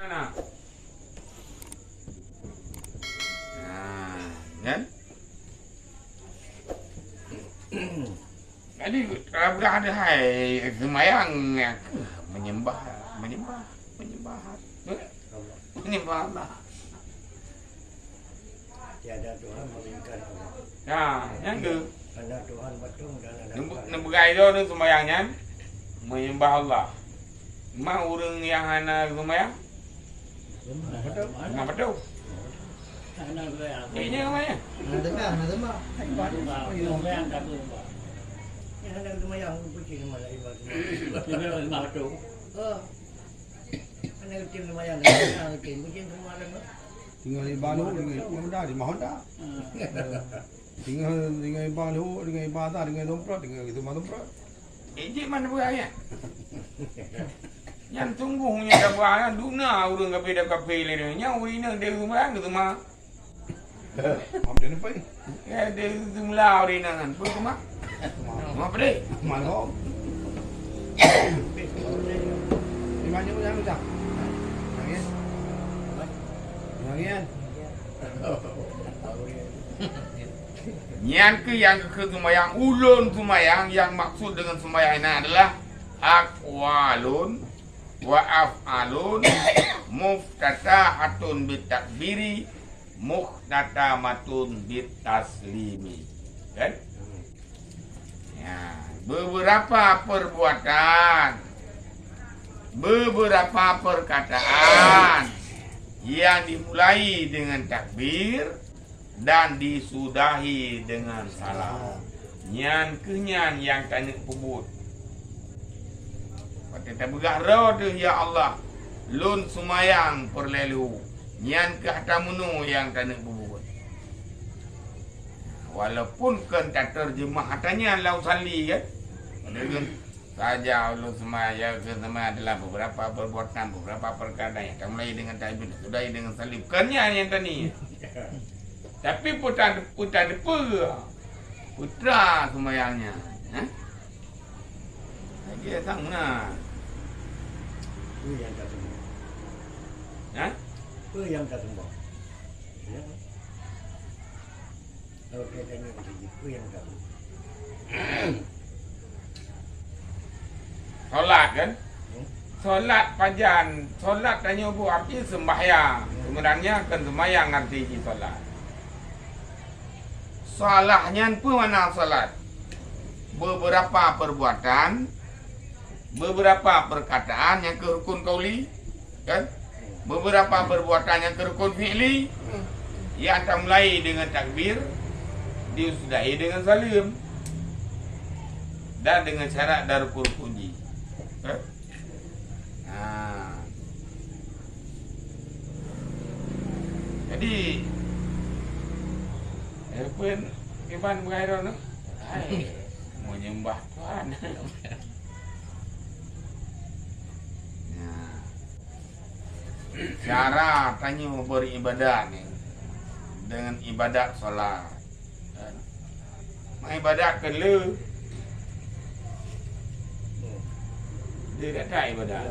Mana? Nah, kan? Jadi kalau ada hai semayang menyembah Allah. Tiada Tuhan melainkan Allah. Nah, yang tu. Ada Tuhan betul dan ada Tuhan. Nembegai tu semayangnya menyembah Allah. Mau orang yang hana semayang? Mana betul? Ini namanya. Yang ada semayang puji nama ibadah. Ada tim semayang, ada tim puji semua ada. Tinggal di Balu, dengan dah di Mahonda. Tinggal di Balu, dengan Bata, dengan Domprat, dengan itu Domprat. Ejek mana beraya? Yang sungguhnya dah beraya, duna orang kafe le nya wina dia semua gitu mah. Apa dia nampak? Ya dia semula orang nan, apa tu mah? Apa deh? Malu. Di mana pun yang macam? Yang Nyan ke yang ke semayang ulun semayang yang maksud dengan semayang ini adalah aqwalun wa af'alun muftatahatun bitakbiri muhtatamatun bitaslimi. Kan? Ya, beberapa perbuatan, beberapa perkataan yang dimulai dengan takbir dan disudahi dengan salam. Nyan kenyan yang tanya pebut. Kita bergara tu ya Allah. Lun sumayang perlelu. Nyan ke hatamunu yang tanya pebut. Walaupun kan tak terjemah hatanya lau sali kan. Dengan saja ulun semaya ke semaya adalah beberapa perbuatan, beberapa perkara yang kita mulai dengan takbir, sudahi dengan salim. Bukannya yang tadi. Tapi putra semayangnya. Dia sangat. Itu yang tak sembuh. Itu yang tak sembuh. Kalau dia tanya itu yang tak sembuh. Solat kan? Solat pajan, solat tanya bu arti sembahyang. Sebenarnya kan sembahyang arti solat. Salahnya pun mana solat? Beberapa perbuatan, beberapa perkataan yang ke rukun qauli, kan? Beberapa perbuatan yang ke rukun fi'li, yang tak mulai dengan takbir, disudahi dengan salim, dan dengan syarat dan rukun puji. Kan? Nah. Jadi pun gimana mengairkan tu? Hai, menyembah Tuhan. Nah. Cara tanya beribadat ni dengan ibadat solat. Kan? Mengibadat ke le? Dia kata ibadat.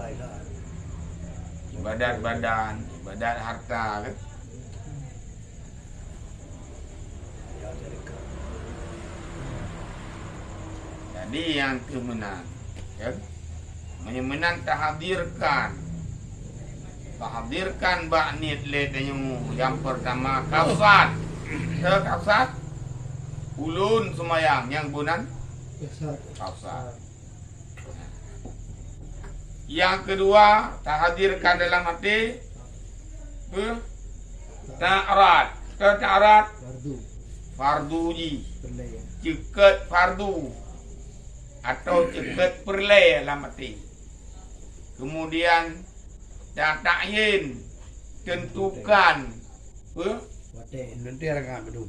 Ibadat badan, ibadat harta kan? Jadi yang kemenang, kan? Menang tahdirkan baknit le tanyamu. Yang pertama kafsat. Kafsat ulun semayang yang bunan kafsat. Yang kedua tahdirkan dalam hati ta'arat farduji ceket fardu atau ceket perlay dalam hati. Kemudian ta'yin tentukan nanti orang bedum.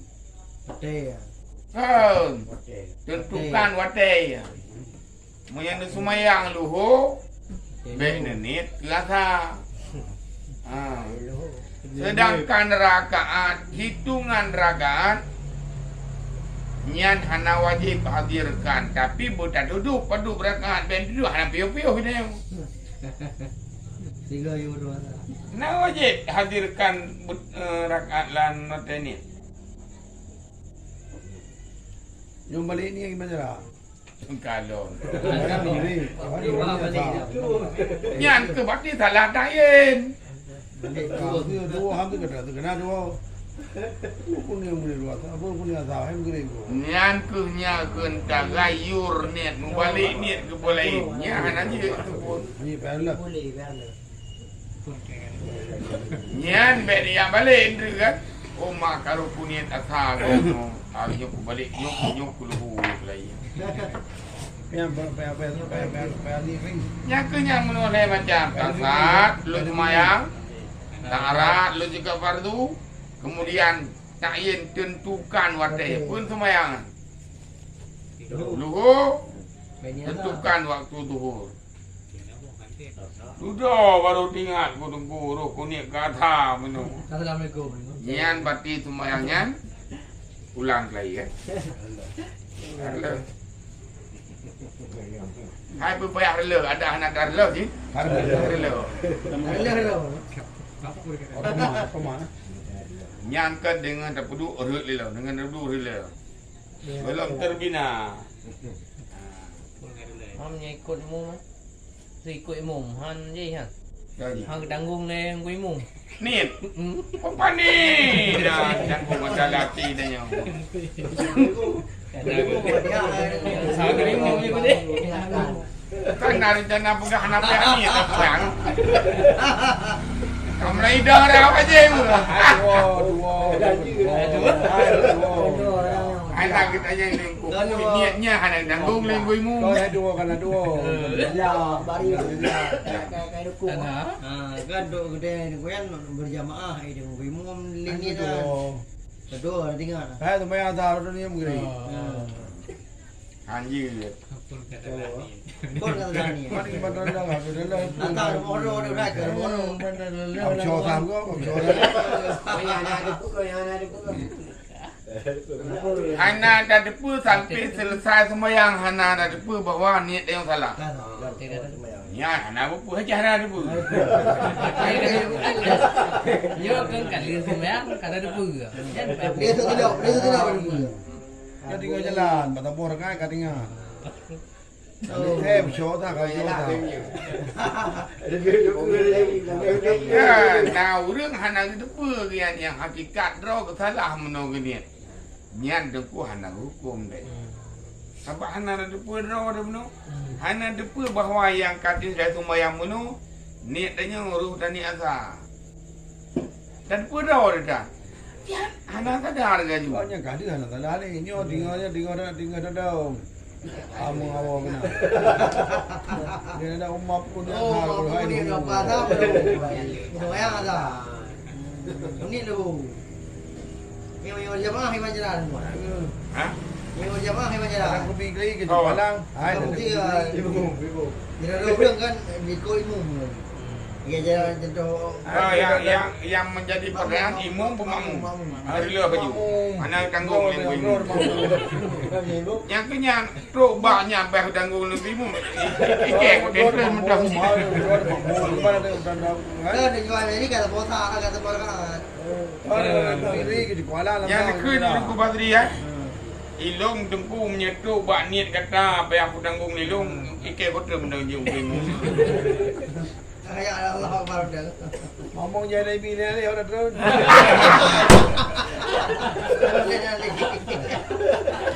tentukan watay menyan sumayang luho baik nenit lasa. Sedangkan rakaat, hitungan rakaat nyan hana wajib hadirkan, tapi buta duduk padu rakaat ben duduk hana piu-piu dia. Tiga you dua. Nah wajib hadirkan rakaat lan noteni. Yung balik ni gimana lah? Kalau Kan ni. nyan ke bakti salah tayin. Dua ham tu kata tu kena dua. Pun ni mula dua. Apa pun ni asal ham kering ko. Nyan ke nya keun tagayur niat balik niat ke boleh. Nya aja tu pun. Ni payah. Boleh kan. Nyan be dia balik tu kan. Oh mak kalau punya asa ko. Ari ku balik nyok ku luhu lagi. Payah ni kering. Nya ke nya menoleh macam tasat lu semayang. Tarat lu juga fardu. Kemudian ta'yin tentukan waktu pun semayang. Luhu tentukan waktu zuhur. Sudah baru tinggal ku tunggu roh ku ni kata menu. Assalamualaikum. Nyan bati semayangnya ulang lagi kan. Hai payah rela ada anak dah rela sih. Rela. Hello. Apa mana? Nyangkat dengan terpedu rela dengan terpedu rela. Belum terbina. Ham ikut umum. Si ikut umum han je han. Jadi. Han tanggung le yang ikut umum. Ni. Apa ni? Dah tanggung masalah hati dah yang. Sa ikut umum ni boleh. Kan ada rencana buka anak ni tak perang. Kamu lagi dah apa je? Anak kita aja yang lingkup. Niatnya anak tanggung lingkuimu. Kau dah dua kan dua. Ya, bari kayak dukung. Kan duk gede kan berjamaah itu umum lini dah. Kedua tinggal. Hai tu maya dah ni mungkin. Anjir. Kau kata ni. Mari bandar dah lah. Antara moro dah ke moro. Kau show sam kau, kau show dah. Hana dah depu sampai selesai sembahyang Hana dah depu bahawa niat dia yang salah. Ya, Hana depu aja Hana depu. Yo kan kali sembahyang kada ada pu. Dia tu tidak. Kau tinggal jalan, batang borang kan kau tinggal. Thêm show tak kau show tak. Ya, now รื่องHana depu yang hakikat roh salah menunggu niat. Niat depu Hana hukum deh. Sebab Hana depu roh dah menunggu. Hana depu bahawa yang kata saya sembahyang menunggu niat dia ruh dan niat asa. Dan depu roh dah. Ya, Hana sadar ke juga. Kau yang kadi kan tak lah ni. Nyo tinggal dah. Kamu awak kena. Dia ada umat pun dia Oh, apa dia apa dah? Doa yang ada. Ini lu. Yang jamaah yang jalan. Hah? Yang jamaah yang jalan. Aku pergi lagi ke Jalan. Hai, Tidak ada orang kan ikut imam. Ya jalan jatuh. Yang menjadi perayaan imam pemakmum. Rela baju. Mana tanggung lingkuimu. Yang kenyang robaknya bah tanggung lingkuimu. Ikek kau mentah. Ada jual ini kata bota kata berkat. Yang kena aku Badri ya. Ilung tengku menyetu bak niat kata apa aku tanggung ilung ikek kau menang lingkuimu. Kayak Allah Akbar dah. Ngomong jadi bini ni orang terus.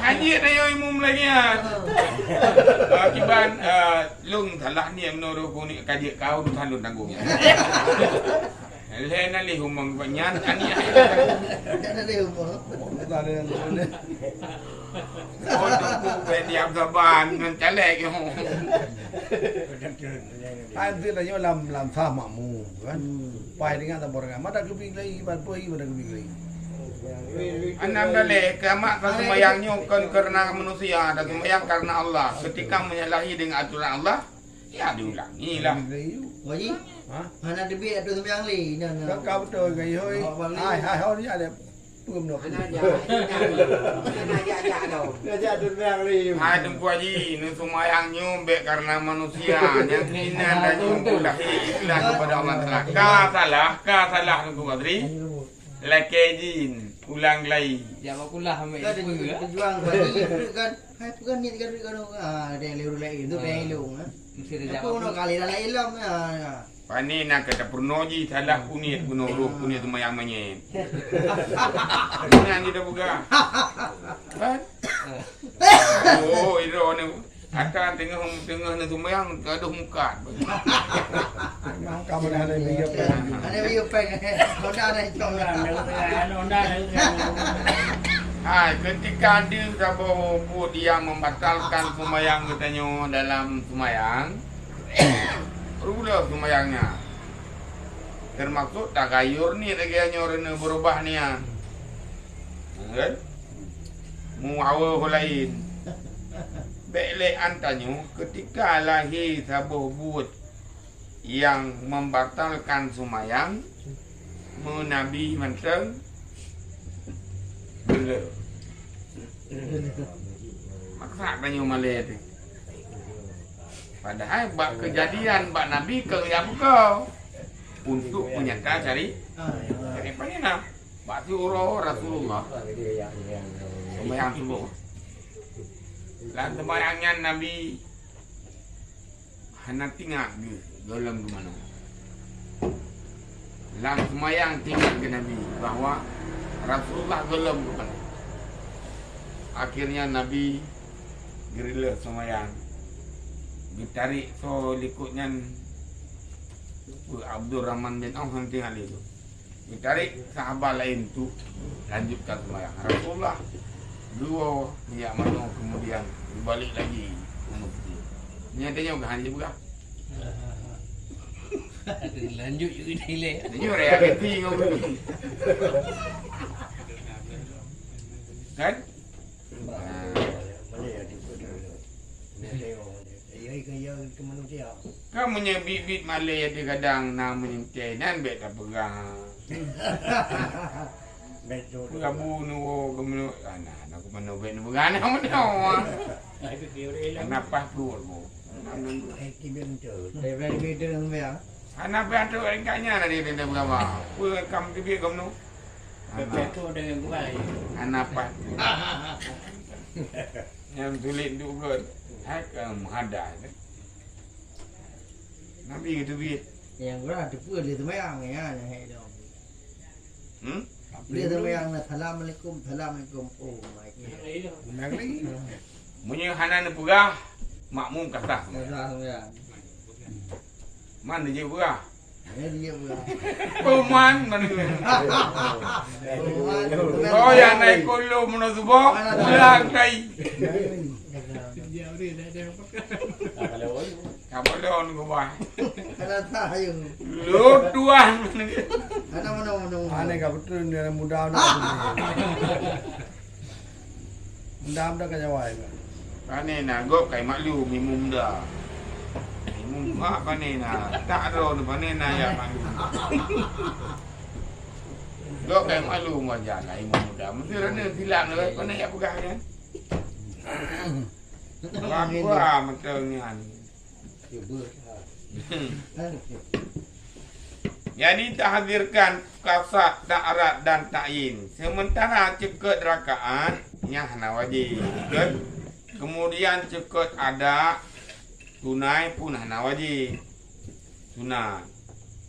Haji dah yo imum lagi ya. Akiban lung salah ni menurut aku ni kaji kau tu tandun tanggung ya. Lena li humang banyan ani. Ada dia umur. Tak ada yang boleh. Oh tu diam saban dengan calek yo. Nanti lah nyo lam sama mu kan. Pai dengan tak borang. Mata keping lagi, ban poi pada keping lagi. Anam dalek kiamat tak sembahyang kan karena manusia dan sembahyang karena Allah. Ketika menyalahi dengan aturan Allah, ya diulangilah. Wajib. Ha? Mana debit ada sembiang li. Kau betul gay hoi. Hai hoi ni ada. pum no. Anak aja dong. Aja dunia kali. Hai Tengku Haji, nu sumayang nyumbek karena manusia yang hina dan nyumbek ikhlas kepada Allah Taala. Ka salah Tengku Badri. Lakejin ulang lagi. Jangan kulah ambil Kan itu ya. berjuang kan. Hai bukan ni kan ada yang liru lagi itu yang liru. Mesti ada Aku nak jawab. kali dah ilmu ya. Pani nak kata purnoji salah kunit gunung kunit sumayang menyet. Ini yang kita buka. Kan? Oh, itu ni. Akan tengah ni sumayang gaduh muka. Memang kamu dah ada video Ada video peng. Honda ada hitung. Ketika ada sahabat buat yang membatalkan sumayang katanya dalam sumayang, rula sumayangnya. Termasuk tagayur ni lagi hanya rena berubah ni ah. Kan? Mu awal lain. Belek antanyo ketika lahir sahabat buat yang membatalkan sumayang menabi menteng gila. Maksa tanya Malay tu. Padahal bak kejadian bak Nabi ke yang kau untuk menyangka cari apa ni nak? Bak surah Rasulullah. Sembahyang subuh. Lan sembahyangnya Nabi hana tinggal ke dalam ke mana. Lan sembahyang tinggal ke Nabi bahawa Rasulullah gelem ke mana. Akhirnya Nabi gerila sembahyang. Ditarik so likutnya Abdul Rahman bin Auf yang tinggal itu. Ditarik sahabat lain tu lanjutkan sembahyang. Rasulullah dua dia mana kemudian balik lagi ke masjid. Ni adanya bukan hanya bukan. Lanjut juga nilai. Dia reaksi ngomong. Kan? Ke manusia. Kamu nyebit-bit Malay ada kadang namanya tenan bet tak pegang. Kamu nu kemana? Anak aku mana bet nu pegang nama dia. Kenapa keluar mo? Dari beda dengan dia. Anak bet tu engkanya ada dia dia berapa? Kamu tu dia kamu. Betul dengan kuai. Anak apa? Yang tulis tu kan. Hak menghadap. Nabi gitu bit. Yang berada di pun dia tu mayang ya, yang itu. Dia tu mayang na assalamualaikum, assalamualaikum. Oh my god. Memang Munyi hanan pegah makmum kasah. Masa ya. Man dia pegah. Dia pula. Peman mana. Oh yang naik kolo mana subuh. Pulang kai. Kamu don gua. Ada tahu. Lu tuan. Ada mana. aneh ka betul dia mudah dah. Mudah dah ka jawai. Panen nak gop kai maklu mimum dah. Mimum mak panen nak. Tak ada ni panen nak ya maklu. Gop kai maklu wajah lai muda. Mesti rene silap le panen ya pegah kan. Apa macamnya ni. Jadi tahdirkan kasat, da'rat dan ta'yin. Sementara cekut rakaat yang hana wajib. Kemudian cekut ada tunai pun hana wajib. Sunat.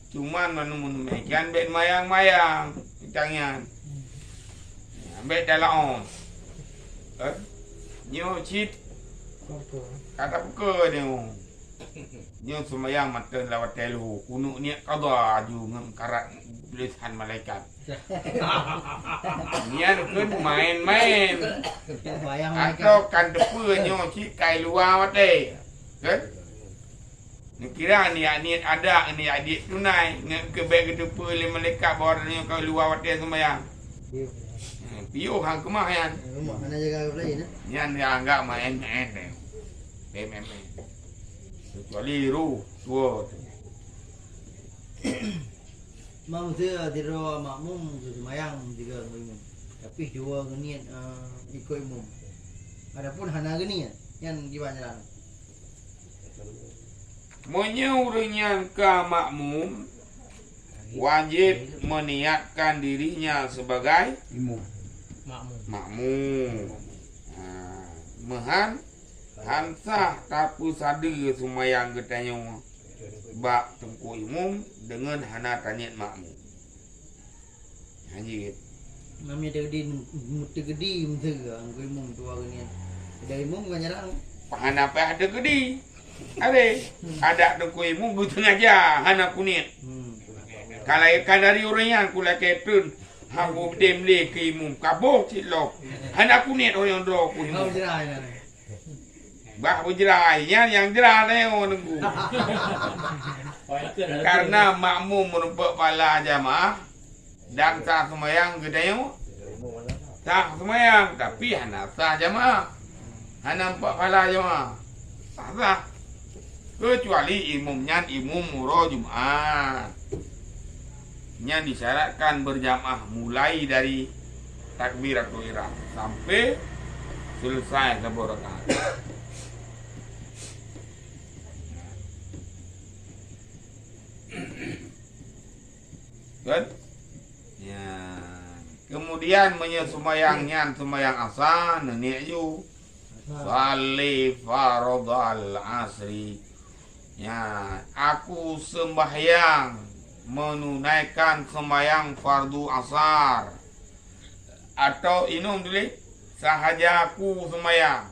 Cuman menunaikan bet mayang-mayang tangan. Bet dalam. Nyo cit kata buka dia. Nyo semayang mata lawat telu. Kunuk ni qada ju ngam karat tulisan malaikat. Nian kun main-main. Bayang Atau kan depa nyo cik kai luar mate. Kan? Ni kira ni ada ni adik tunai ngam ke beg depa le malaikat bawa nyo kai luar mate semayang. Piu hang kemah yan. Rumah mana jaga lain eh. Yan dia anggap main-main ni. Main-main. Kecuali ru tua. Mam tu tiru makmum tu mayang juga makmum. Tapi dua genian ikut umum. Adapun hana genian yang gimana lah. Menyuruhnya ke makmum wajib meniatkan dirinya sebagai Imam. makmum. Mehan hansah tapu sada sumayang getanya bak tengku imum dengan hana tanyat makmum. Haji Namanya tegedi mentega angko umum dua genian. Dari umum bukan nyerang. hana apa ada gedi. Ada tengku imum butuh aja hana kunit. Kalau kadari orangnya kula ketun habu demle ke imum kaboh cilok. Hana kunit orang do ku Kau imum. jerai lah. Bah berjerainya yang jerah leo nunggu. Karena makmum merupakan pala jamaah dan sah semayang gedayo. Sah semayang tapi hana sah jamaah. Hana empat pala jamaah. Sah. Kecuali imumnya imum muro Jumat. Yang disyaratkan berjamaah mulai dari takbiratul ihram sampai selesai 10 rakaat. Kan? Ya. Kemudian menyesumayangnya semayang asar nenek ju. Salli faradhal asri. Ya, aku sembahyang menunaikan sembahyang fardu asar. Atau inum dulu sahaja aku sembahyang.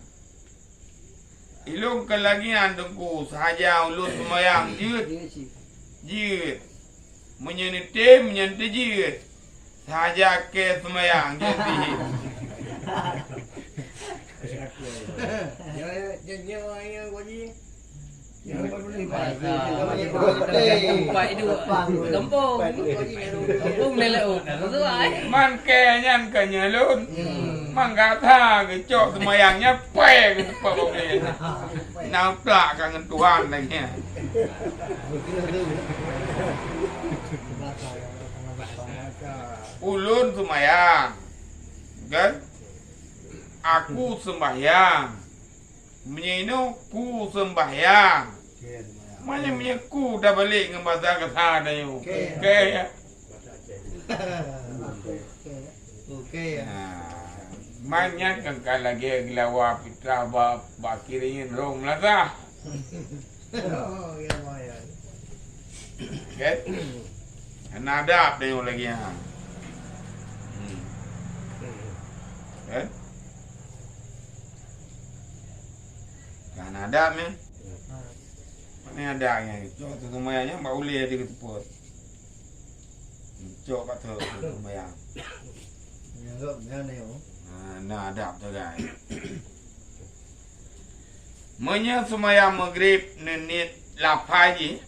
Ilung kelagian dengku sahaja ulun sembahyang jid. Menyentuh jid. Sahaja ke sembahyang jadi. Baik itu kampung. Kampung lelak sesuai. Man kenyan kenyalun. Manggata kecok semayangnya pe ke tempat boleh. Nampak kangen Tuhan lagi. Ulun semayang. Kan? Aku sembahyang. Menyino ku sembahyang. Mana ku dah balik dengan bahasa kata yo. Okey ya. Okey ya. Banyak kan lagi gelawa pitra bakirin rong lata. Oh ya ya. Okey. Nada apa lagi ha. Kan? Kan ada men. Mana ada yang cok tu semayangnya mbak uli dia keteput. Cok kat tu semayang. Enggak mana yo. Nah ada tu guys. Menya semayang maghrib nenit lafai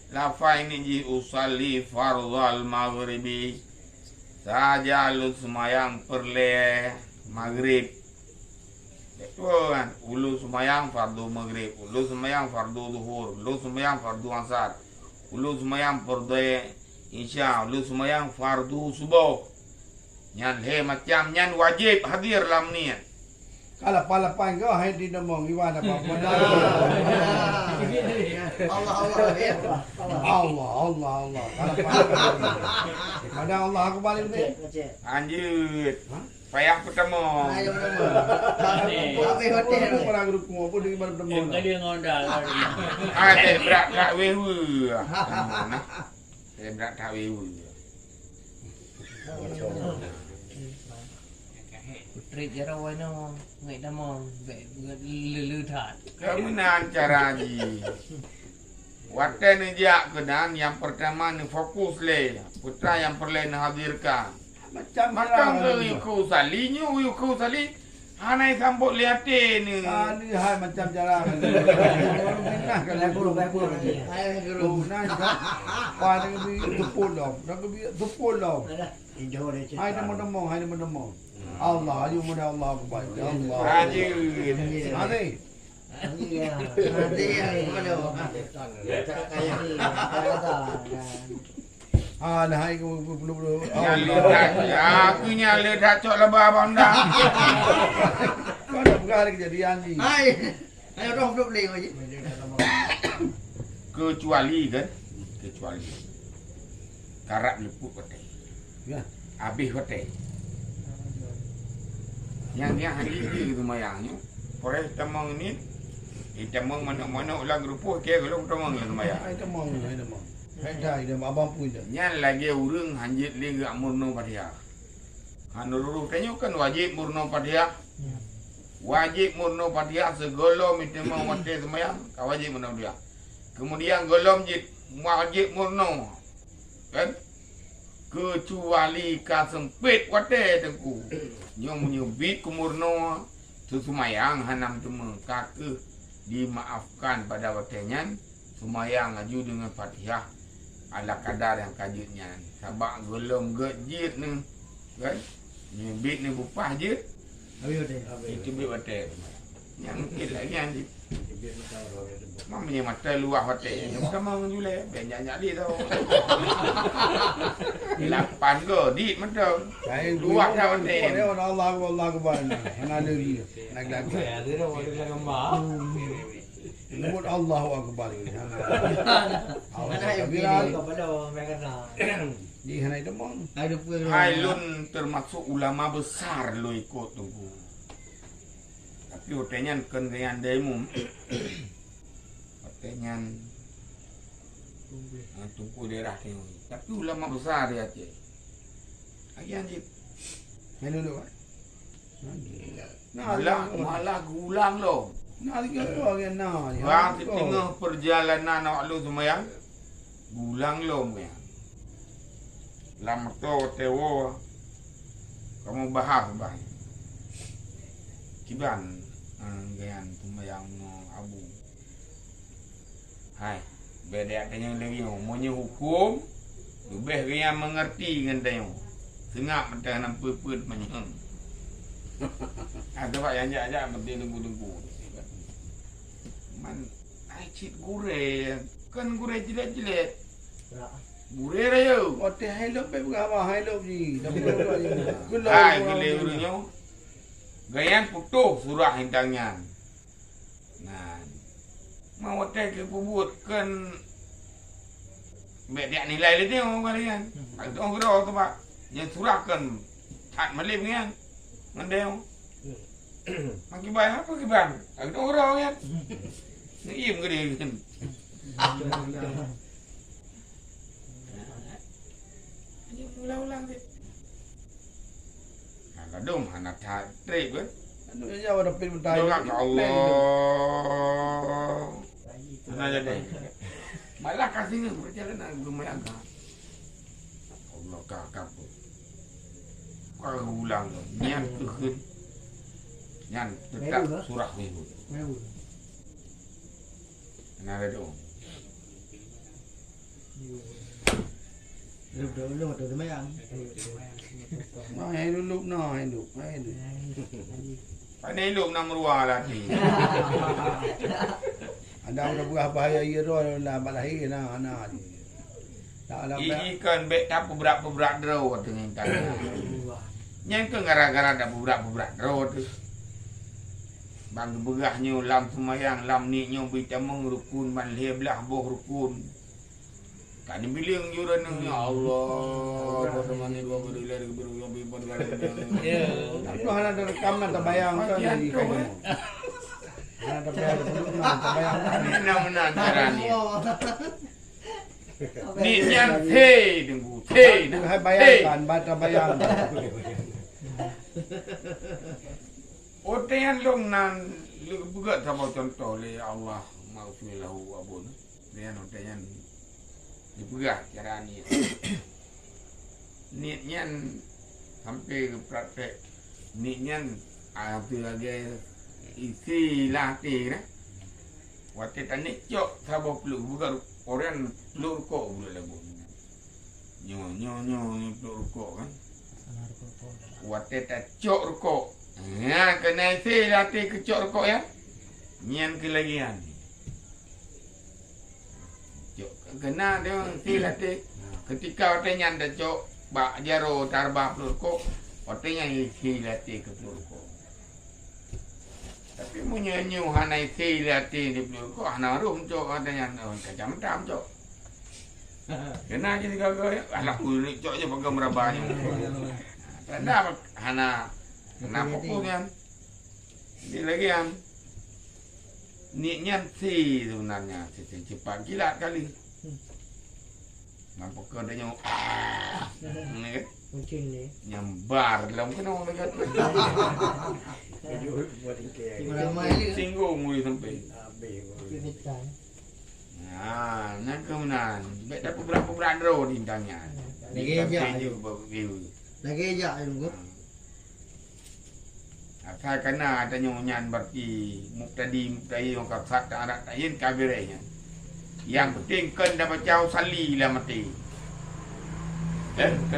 ni ji usalli fardhal maghribi. Saja lu semayang perle maghrib. Kan, ulu semayang fardu maghrib, ulu semayang fardu zuhur, ulu semayang fardu asar, ulu semayang fardu isya, ulu semayang fardu subuh. Nyan he macam nyan wajib hadir dalam niat. Kalau palapan kau hai di nemong iwan apa mana? Allah. Kalau pada Allah aku balik ni. Anjut. Payah pertama. Ayo Tapi hotel. Orang grup ku apa di mana bertemu. Dia ngondal. Ada berat kat wewe. Saya berat kat wewe. Putri jarawan no, ngai damong, lulu that. Kemudian cara ji. Waktu ni dia kedan yang pertama ni fokus le. Putra yang perlu hadirkan. Macam Yuku sali. Hanai sambut liatin ni. Ni hai macam jarang. Nah kalau guru lagi. Ayo guru. Nah, pada bi tepul dah. Dah bi tepul dah. Injo dia. Hai nemong. Allah, ayu muda Allah kepada Allah. Rajin. Nanti. Nanti ya, mana? Nah, hai belum. Nyala dah. Aku nyala dah cok lebah bandar. Kau dah berkali kejadian ni. Hai. Ayo dong duduk lagi aja. Kecuali kan? Kecuali. Karak lepuk hotel. Ya. Habis hotel. Yang hari ini lumayannya. Poreh temang ni. Temang mana-mana ulang grupo ke kalau temang lumayan. Hai temang. Hai dah abang pun dah. Nyan lagi urang hanjit li gak murno padia. Hanuru tanya kan wajib murno padia. Wajib murno padia segolom itu mau mati semayang, kau wajib murno dia. Kemudian golom wajib murno. Kan? Kecuali ka sempit wate tengku. Nyong nyubit ku murno tu semayang hanam temu kake dimaafkan pada watenyan semayang aju dengan Fatihah ala kadar yang kajutnya. Sabak golom gejit ni. Kan? Nyubit ni bupah je. Itu bit hotel. Yang mungkin lagi anjing. Mamanya mata luar hotel. Yang pertama menjulai. Banyak-banyak dia tahu. 8 ke. Dit mata. Luar dah hotel. Dia Allah Akbar. Yang ada dia. Nak lagu. Sebut Allah Akbar. Di hanai demang. Hailun termasuk ulama besar lo ikut tunggu. Tapi hotelnya kan dengan demo. Hotelnya tunggu daerah ni. Tapi ulama besar dia je. Lagi anjing. Main dulu kan. Malah gulang lo. Nah, tiga orang yang nak. Bang di tengah perjalanan awak lu semayang. Gulang lo ya. Lama tu tewo. Kamu bahas bah. Kiban gayan semayang abu. Hai, beda tanya lagi umumnya hukum. Lebih gaya mengerti dengan tanya. Sengap mentah nampak pun menyeng. Ada pak yang ajak mesti tunggu-tunggu. Man, cik gure. Kan gure jelek-jelek. Gure raya. Hotel hello pe bukan apa hello ji. Tapi kalau Hai, gile urunyo. Gayan putuh surah hintangnya. Nah, mau hotel ke kubut kan dia nilai dia orang kalian. Itu orang kira tu pak. Yang surah kan tak malim kan. Mendeo. Maki bayar apa ke bang? Itu orang kan. Im ke dia kan. Ulang-ulang dia. Kalau dom anak trip kan. anu ya ada pil mentai. Doa ke Allah. Nah jadi. Malah kasihnya perjalanan lumayan kan. Allah kakak. Kau ulang nyan keun. Nyan tetap surah ni. Nah ada dong. Dulu tu semayang. Mai dulu no, mai dulu. Pandai lu nak meruah lagi. Ada udah buah bahaya ia tu lah balahi nah anak ni. Tak ada Ikan bet tak berat draw dengan tanya. Yang ke gara-gara ada berat draw tu. Bang berahnya lam semayang lam ni nyo bitamang rukun man leblah boh rukun. Kan bilang juran ya Allah, teman ni dua beri lari berulang bimbang Ya. Tapi hana ada rekaman terbayang kan di kamu. Hana terbayang terbayang. Mana cara ni? Ni yang teh tunggu teh. Hai bayangkan, baca bayang. Otean long nan buka sama contoh le Allah maghfirlahu abun. Dia otean dibuka cara ni. Niatnya sampai ke praktek. Niatnya ada lagi isi latihนะ Waktu tadi cok sabuk peluk bukan orang peluk rokok boleh lagu. Nyo peluk rokok kan. Waktu tak cok rokok. Ya kena isi latih ke cok rokok ya. Nyan ke lagian. Cok kena dia isi latih Ketika otenya anda cok bak jaro tarba pelurko, otenya isi latih ke pelurko. Tapi munyo hana isi latih di pelurko, hana rum cok otenya kacam tam cok. Kena jadi kagak, anak kulit cok je pakai merabahnya. Tanda hana kenapa punya? Ini lagi yang niatnya si sebenarnya cepat kilat kali. Nampak kau dah nyamuk, ni kan? Kucing ni. Nyambar dalam kena orang dekat. Ramai ni. Singgung muli sampai. Pimitan. Nak kemudian, bet dapat berapa roh di intangnya. Lagi aja. Lagi aja tunggu. Saya kena ada nyonya berarti muktadi orang kasat anak tayin kabirnya. Yang penting kena baca sali lah mati.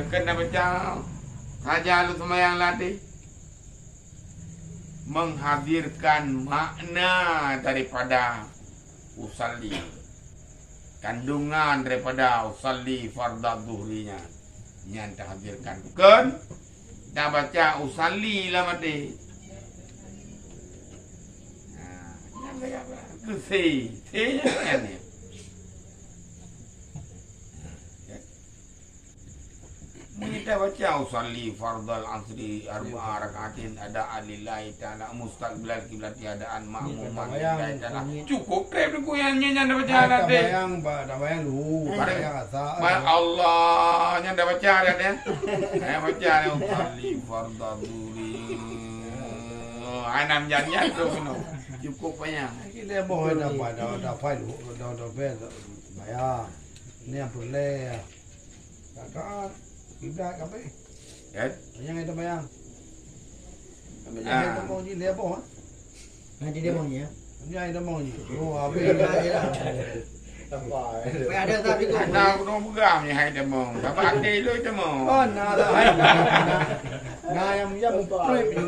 Kena baca saja lu semayang latih. Menghadirkan makna daripada usalli. Kandungan daripada usalli farda zuhrinya. Yang terhadirkan. Bukan dah baca usalli lah mati. Kesi, ni. Kita baca usalli fardal asri arba'a rakaatin ada lillahi ta'ala mustaqbilal kiblat tiadaan ma'muman lillahi ta'ala. Cukup krep tu yang anda baca nanti. Dah bayang lu. Bayang asal. Allah yang dah baca dia. Baca ni usalli fardal duri. Anam jangan tu kena. Cukup banyak. Kita boleh dapat dah file dah bayar. Ni yang boleh. Kakak kiblat apa? Kan? Yang itu bayang. Yang itu mau ni dia apa? Nanti dia maunya. Yang itu mau ni. Oh, habis. Tapi ada tapi kau. Ada aku nak pegang ni hai demo. Dapat ada lu demo. Oh, nah dah hai. Nah yang prep tu.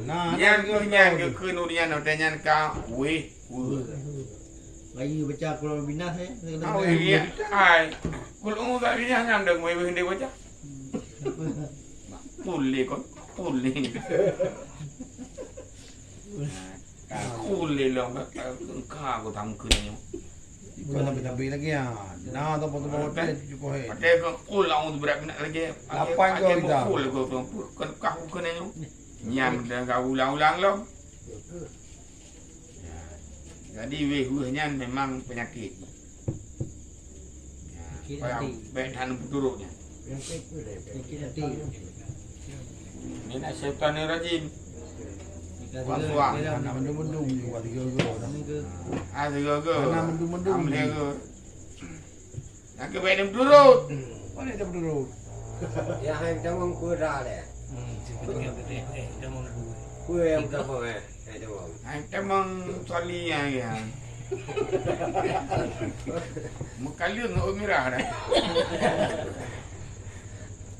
Nah, Yang ke kenurian otenyan ka weh. Bayi baca Quran binas Oh iya. Hai. Kalau tak binas nyam dah weh hendak baca. Pulih kon. Pulih. Pulih long ka aku tam kenyo. Kau tapi lagi ya. Nah, tu pun cukup hai. Pakai kau pulau untuk berat nak lagi. Lapan kau dah. Pul kau tu. Kau kenyo. Nyam dah kau ulang-ulang long. Jadi weh-wehnya memang penyakit. Yang baik dan buruknya. Ini nak syaitan ni rajin. Wang-wang. Anak mendung-mendung juga tiga-tiga. Tiga-tiga. Anak mendung-mendung. Tiga. Nak ke baik dan buruk. Mana dia berduduk? Yang hai demong kura le. Kue yang berapa hai demong? Emang sali ya. Mekaliun nak merah dah.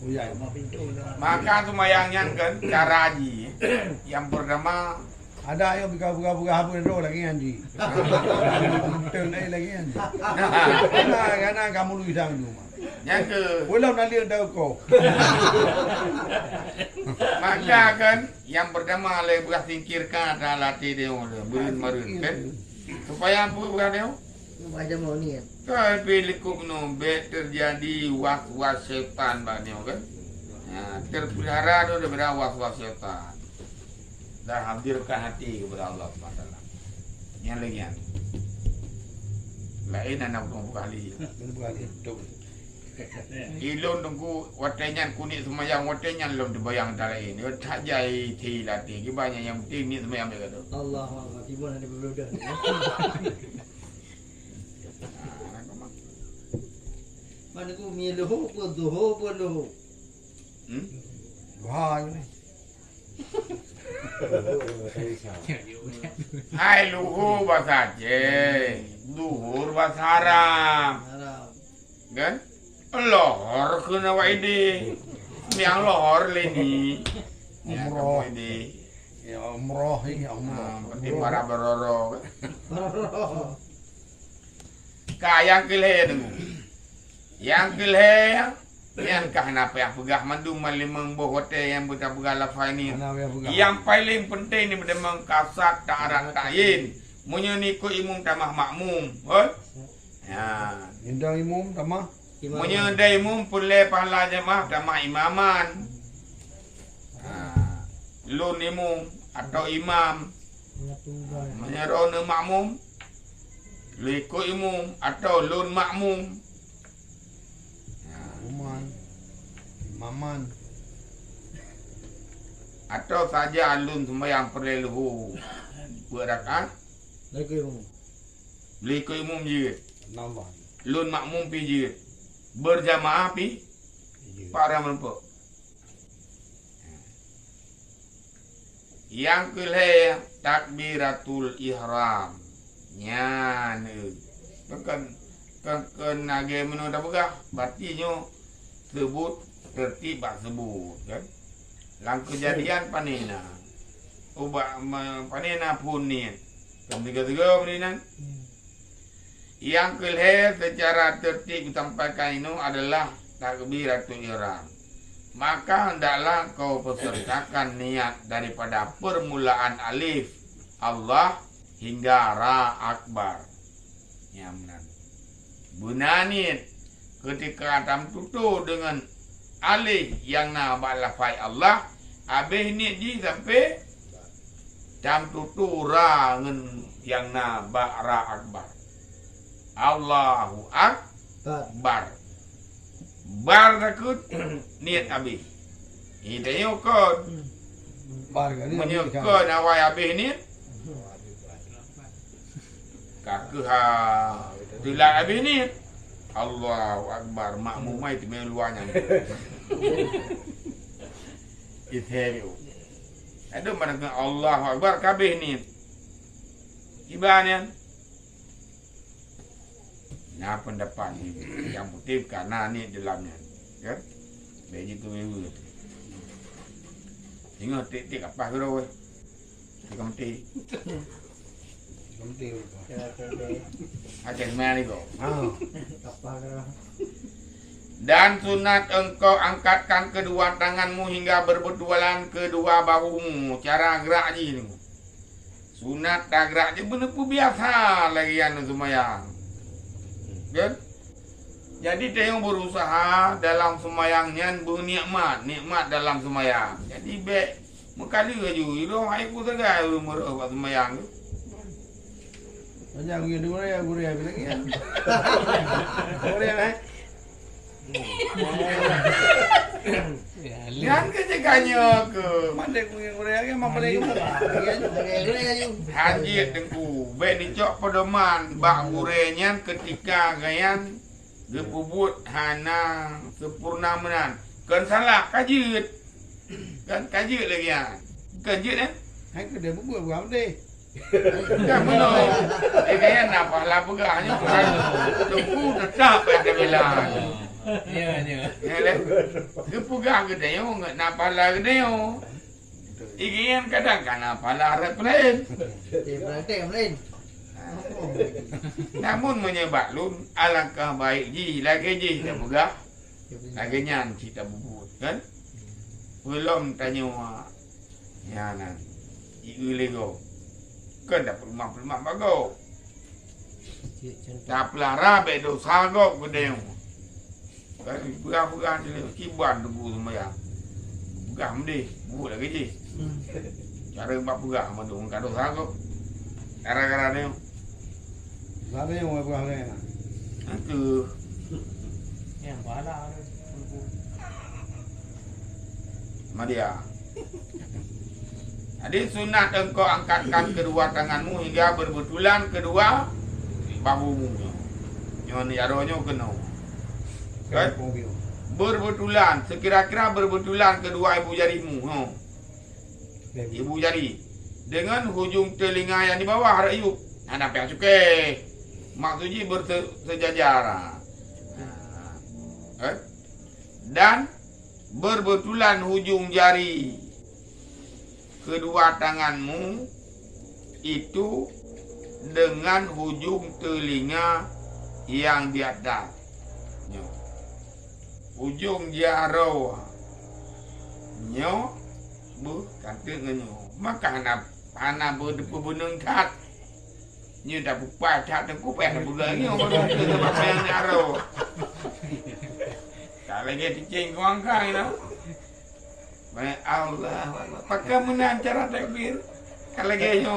Oh ya. Maka semayangnya kan cara haji. Yang pertama Ada yang buka-buka apa dah lagi Anji. Betul lagi Anji. Karena kamu lu hidang tu. yang ke Walau nak lihat dah kau. maka kan yang pertama le beras singkirkan adalah latih dia berin kan supaya apa beras dia Macam mau ni kan. kan pilih kubno bet terjadi was-was setan bak dia kan. Terpelihara tu daripada was-was setan. Dan hadirkan hati kepada Allah SWT. Yang lagi yang lain anak berapa kali. Ilon tunggu watenyan kuning semayang watenyan lom dibayang dalam ini. Tak jai ti latih. Banyak yang penting ni semayang mereka tu. Allah tiba ada berdoa. Mana tu mi lohok pun doho pun lohok. Wah ini. Hai luhur bahasa Aceh, luhur bahasa Arab, Arab. kan? Lohor kena waidi, yang lohor leni, Umroh. ini, Ya umroh ini umroh. seperti para beroro, Arab. kaya kile tu, Yang kelih yang kahna yang pegah mandu malimang boh hotel yang buta pegah lafai ni. Mana yang pegang? Yang paling penting ni benda mengkasat ta'arat ta'yin. Menyenikut imum tamah makmum. Oi. Ya. Indang imum tamah. Menyedai imum pulai pahala jemaah tamah imaman. Lun imum atau imam menyerona makmum. Ikut imum atau lun makmum. Imaman. Atau saja lun sembahyang perleluhu buat rakaat. Lagi mu. Beli ikut imum je. Nambah. Lun makmum pi je. Berjamaah pi para menumpuk. Yang kelih takbiratul ihram. Nyane. Kan nage menu dah begah. Berarti sebut tertib sebut kan. Lang kejadian panena. Ubah panena pun ni. Kan tiga-tiga panena. Yang kelih secara tertib disampaikan itu adalah takbiratul ihram. Maka hendaklah kau pesertakan niat daripada permulaan alif Allah hingga ra akbar. Ya benar. Bunanit ketika tam tutu dengan alif yang na balafai Allah, habis ni ji sampai tam tutu ra ngen yang na ba ra akbar. Allahu akbar. Bar takut niat habis. Ini yukod. Barga ni. Menyukod awal habis ni. Kakak ha tulat habis ni. Allahu akbar. Makmum mai tu main luarnya. Itu. Ada mana ke Allahu akbar kabeh ni. Ibanya. Nah pendapat ni yang putih karena ni dalamnya, kan? Beji tu mewu. Tengok tik apa ke dah? Tengok mati. Penting. Aceh mari kau. Apa dah? Dan sunat engkau angkatkan kedua tanganmu hingga berbetulan kedua bahumu. Cara gerak je ni. Sunat dah gerak je benda pun biasa lagi yang semayang. Kan? Jadi dia yang berusaha dalam semayangnya bernikmat, nikmat dalam semayang. Jadi baik mekali aja itu hai ku segai merah buat semayang tu. Banyak guru dua ya guru ya bilang ya. Guru ya eh. Yang kecegahnya ke Mana guru ya ke mampu lagi. haji tengku. Baik dicok pedoman bak gurenya ketika gayan gepubut hana sempurna kan salah kajut. Kan kajut lagi ya. Kajut eh? Hai ke dia buat buat deh. Kan mana? Gayan apa lah pegahnya kan. Tengku tetap pada bela. Ya. Ya le. Gepugang gede yo nak pala gede yo. Igian kadang kan pala rep lain. Berarti lain. Namun menyebab lun alangkah baik ji lagi ji dah pegah. Lagi nyan kita bubut kan. Belum tanya ya nan. Iu lego. Kan dapat rumah bago. Tak pelara be dosa go gede yo. Kan bukan je kiban tunggu sembahyang. Bukan mendih, buat lagi je. Cara mbak buka mandung kado sago. Gara-gara ni. Ada yang mau buat ni. Itu Yang bala. Madia. Jadi sunat engkau angkatkan kedua tanganmu hingga berbetulan kedua bahumu. Yang ni aronya kena. Kan? Berbetulan, sekira-kira berbetulan kedua ibu jarimu. Ibu jari. Dengan hujung telinga yang di bawah rayup. Ada yang suka. Maksudnya bersejajar. Dan berbetulan hujung jari kedua tanganmu itu dengan hujung telinga yang di atas. ujung jaro nyo bu kata nyo maka ana berdepunung kat nyo dah pupai kat ku pen buga nyo baru ke apa yang jaro tak lagi dicing kuang kang no baik Allah pakai menan cara takbir kalau lagi nyo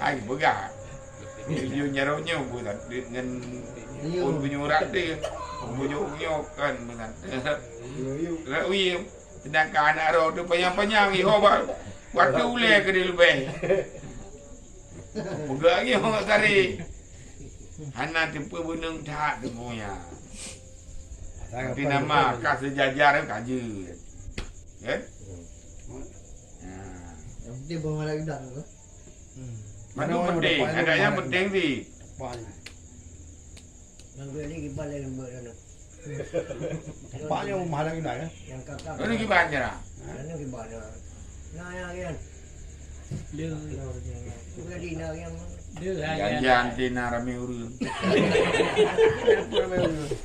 ai buga nyo jaro nyo bu dengan pun penyurat dia bujuk-bujuk kan mengata lawi sedangkan anak roh tu panjang-panjang iho waktu ule ke dia lebih buka lagi orang kari hana tempat benung tak temunya tapi nama kak sejajar kaje kan Yang penting bawa lagi dah tu. mana penting ada yang penting sih Yang dua ni kibal yang lembut sana. Paknya rumah lagi nak ya. Yang kakak. ini gimana cara Mana kibal dah. Nah yang kian. Juga di nak yang. jangan tina rame urun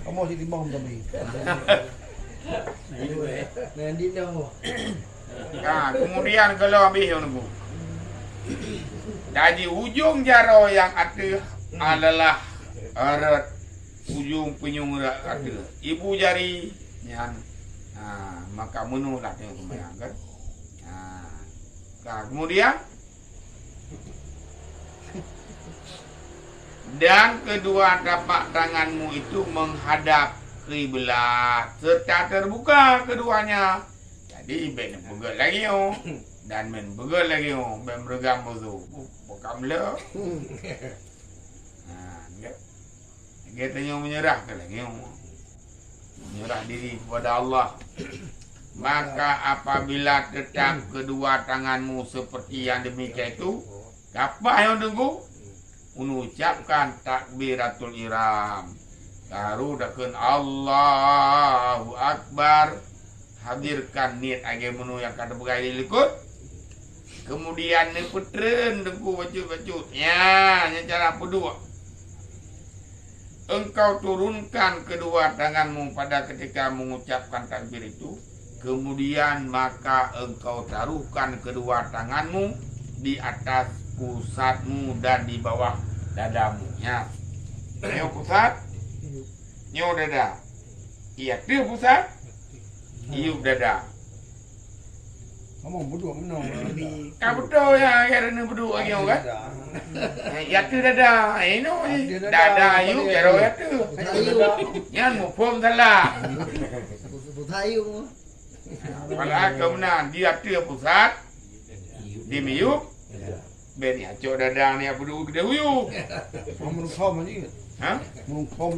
Kamu si timbang kami. Nanti dah mo. kemudian kalau habis nunggu dari ujung jaro yang ada adalah erat ujung penyung ada ibu jari yang maka menulah yang kemayang kan kemudian dan kedua tapak tanganmu itu menghadap kiblat serta terbuka keduanya jadi ben begal lagi dan men begal lagi ben beragam tu bukan le kita yang menyerah ke lagi menyerah diri kepada Allah maka apabila tetap kedua tanganmu seperti yang demikian itu apa yang tunggu mengucapkan takbiratul ihram baru dakun Allahu Akbar hadirkan niat age menu yang kada bergaya likut kemudian ni putren tengku bacut-bacut ya cara kedua engkau turunkan kedua tanganmu pada ketika mengucapkan takbir itu kemudian maka engkau taruhkan kedua tanganmu di atas pusatmu dan di bawah dadamu ya nyo pusat nyo dada iya tu pusat iu dada Kamu berdua menang. kau betul ya kerana berdua lagi kan ya tu dada ini dada iu kero ya tu yang mufum salah Butayu. kalau kau menang dia tu pusat di miu ben ya cok dada ni apa dulu kita huyu Kamu menukam ni. ha Menukam.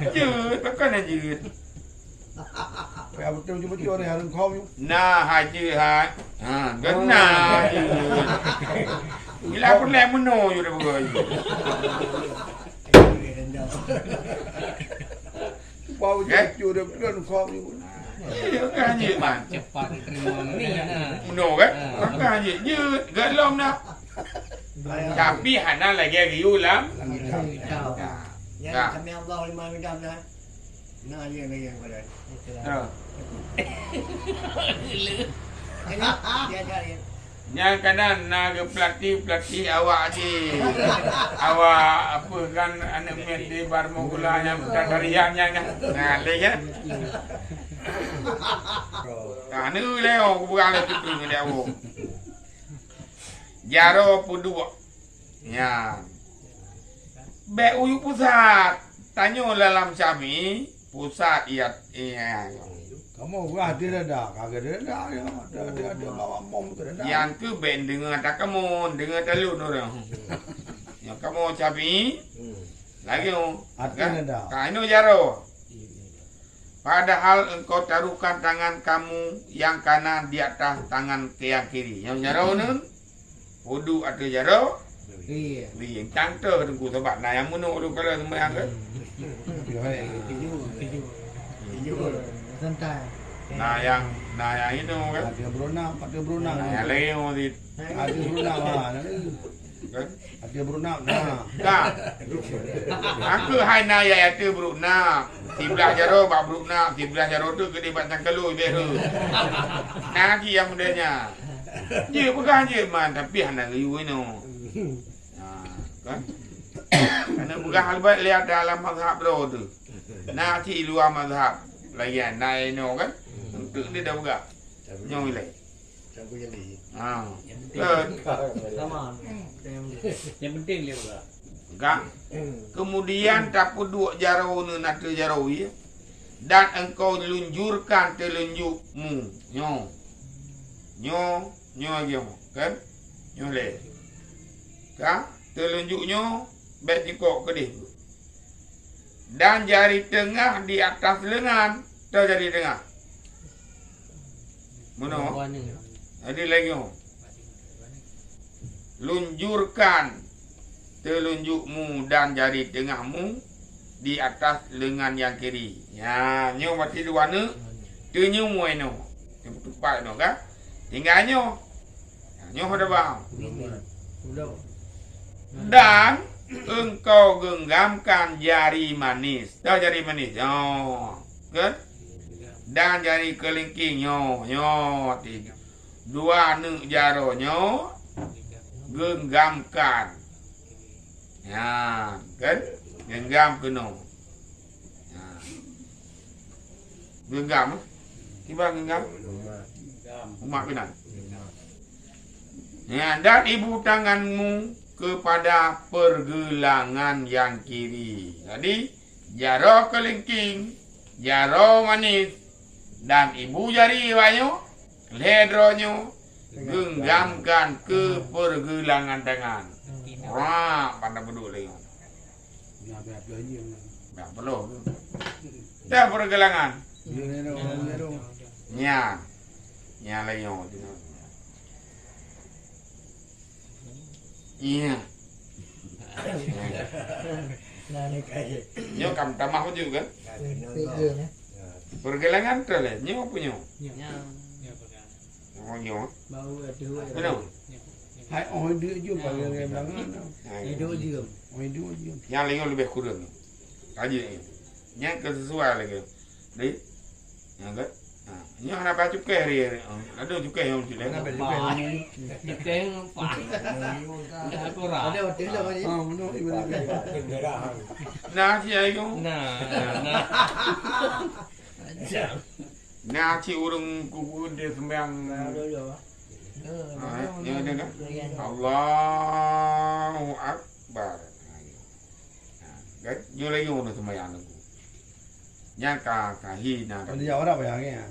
jut takkan jut Ya betul betul ni harus kau ni. nah haji ha kena bila pun lek meno you dah bergaya Bau jujur dah betul kau ni. ya kan je man Cepat terima ni meno kan takkan je jut galom nak tapi hana lagi riulam Yang kami Allah 5 midam dah. Nah dia lagi yang pada. Dia cari. yang kanan naga pelatih awak je awak apa kan anak met di bar mogula yang bukan dari yang nah le ya ni leo bukan le tu ni dia wo jaro pudua ya be uyu pusat tanyo dalam kami pusat iya Kamu gua ada dah, kagak ada ya. Ada bawa mom tu dah. yang ke ben dengan tak kamu dengan telur orang yang kamu cabi lagi Ada dah. kainu jaro padahal engkau taruhkan tangan kamu yang kanan di atas tangan ke yang kiri yang jaro nun wudu atau jaro Iya. yang cantik tengku sebab nah yang munu tu kalau sembahyang ke Santai. nah yang itu kan Ada Brunei, ada Brunei. nah yang lain di Ada Brunei lah. Kan? Ada berunak nah. Tak. Angka hai na ya tu beruna. Sebelah jaro bak beruna, sebelah jaro tu gede batang kelui beru. Nah ki yang mudanya. Je pegang je man tapi hana riu no. Ha, kan? Ana pegang halbat lihat dalam mazhab ro tu. Nah ki luar mazhab. Layan nai no kan? Untuk dia dah pegang. Nyoi lai. Ha. Sama. Yang penting dia pula. Kan? Kemudian tak duk jarau ni nak jarau ya. Dan engkau lunjurkan telunjukmu. Nyo je kan? Nyo le. Kan? Telunjuknya bet jengkok ke dia. Dan jari tengah di atas lengan, tahu jari tengah. Mana? Ada lagi. Lunjurkan telunjukmu dan jari tengahmu di atas lengan yang kiri. Ya, nyo mati dua ne, tenyu muai no. Tepat no kan? Tinggal nyo. Nyo ada bang. Dan engkau genggamkan jari manis. Tahu jari manis? Oh, kan? Dan jari kelingking nyo, tiga. Dua ne jaro nyo genggamkan. Ya, kan? Genggam kena. Ya. Genggam. Tiba genggam. Umat kena. Ya, dan ibu tanganmu kepada pergelangan yang kiri. Jadi, jaro kelingking, jaro manis, dan ibu jari banyu, ledronyo, genggamkan ke pergelangan tangan. Wah, pandang berdua lagi. Ya biar je. Tak perlu. Dah pergelangan. Ya. Nya lagi. Iya. Nah ni kaya. Nyo kam tamah juga kan? Pergelangan tu le, nyo punya. Oh nyo. Bau ada. Mana? Hai orang dia je bagi belakang. Hidup dia. Orang dia je. Yang lain lebih kurang. Kaji ni. Yang kesesuai lagi. Jadi, yang kan? Yang nak baca cukai hari. Ada cukai yang mesti Nak lagi. balik ni. Detail pak. Dah kurang. Ada hotel lah ni. Ah, mana ibu lagi. Nah, siapa itu? Nah. Nah, si urung kuku dia sembahyang. Ya ada kan? Allahu Akbar. Kan? Yo lagi ono sembahyang aku. Yang kahina. Ada yang orang bayangnya.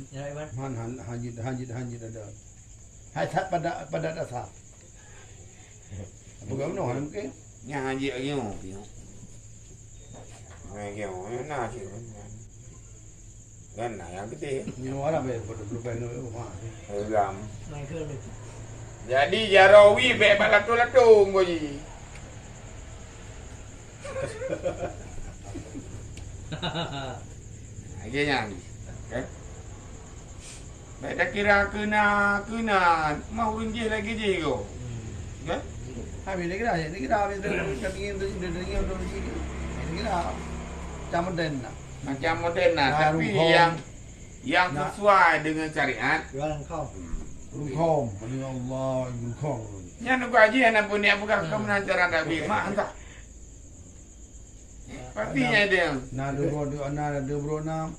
Ya, Iman. Hanjit ada. Hai tak pada dasar. Bukan no mungkin. Yang haji lagi yo. Lagi yo, nah sih. Kan yang gede. Ni orang belum no rumah. Ram. Mai ke ni. Jadi jarawi be balatu-latung boji. Akhirnya ni. Kan? Baik dah kira kena mau rinjih lagi je ko. Kan? Habis ni kira habis kami ingin tu sini. Ni kira macam den nak. Macam moden lah, Nah, tapi rungkong. yang sesuai dengan syariat. Jualan kau. Rungkong, ni Allah rungkong. Yang nak gaji anak pun dia bukan kamu nak cara tak mak entah. Pastinya dia. Nah, dua bro enam.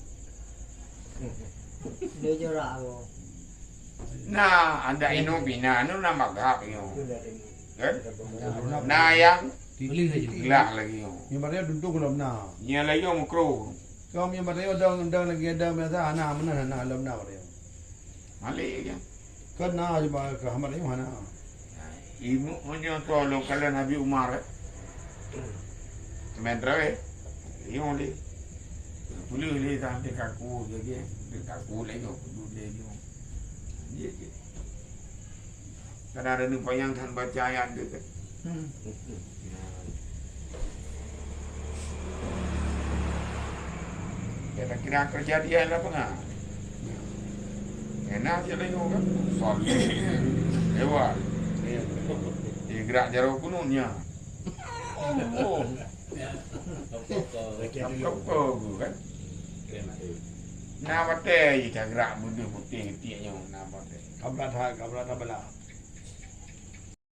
Dia jorak aku. Nah, ada ino bina, anu nama gap yo. Kan? Bro enam. Nah yang Beli gelak lagi yo. Yang mana duduk belum nak. Nya lagi yo makro. Kau yang mana ada lagi ada masa anak mana nak belum nak dia. Malik ya. Kan nak cuba ke hamad ni mana. Ibu punya tolong kalian Nabi Umar. Sementara yo le. Boleh le sampai kaku lagi. Kaku lagi dulu lagi. Dia je. Kadang ada ni payang tan baca ayat dia. Kira-kira kerja dia lah apa enak je lagi kan. Soal. Lewat. gerak jaro kununnya. Oh, apa kan? Nama teh gerak mudah putih tiaknya nama teh. Kabrat ha kabrat bala